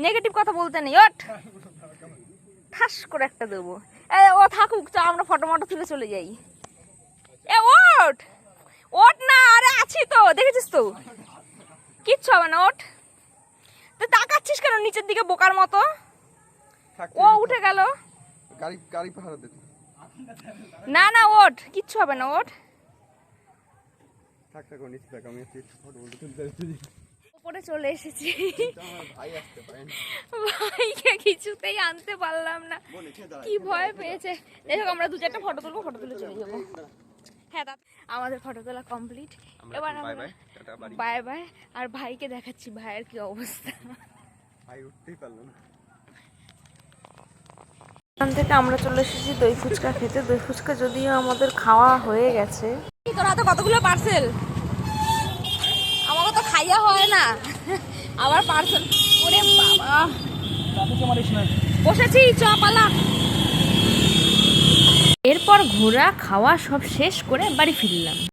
Negative কথা বলতে নেই। ওঠ, ঠাস করে একটা দেবো। ও থাকুক, চা আমরা ফটো মটো তুলে চলে যাই। ওঠ ওঠ না, আরে আছি তো, দেখেছিস তো, কিচ্ছু হবে না। ওঠ, তুই তাকাচ্ছিস কেন নিচের দিকে বোকার মতো? ও উঠে গেল। না না, ওঠ, কিচ্ছু হবে না, ওঠ। উপরে চলে এসেছি, ভাইকে কিছুতেই আনতে পারলাম না, কি ভয় পেয়েছে। দেখো আমরা দু চারটা ফটো তুলবো, ফটো তুলে চলে যাবো। হ্যাঁ, আমাদের ফটো তোলা কমপ্লিট। এবার বাই বাই। আর ভাইকে দেখাচ্ছি ভাইয়ের কি অবস্থা। ভাই উঠতেই পারলো না। এখান থেকে আমরা চলে এসেছি দই ফুচকা খেতে। দই ফুচকা যদিও আমাদের খাওয়া হয়ে গেছে। তোরা তো কতগুলো পার্সেল, আমাকে তো খাইয়া হয় না, আবার পার্সেল। ওরে বাবা, বসেছি, চ পালা। এরপর ঘোরা খাওয়া সব শেষ করে বাড়ি ফিরলাম।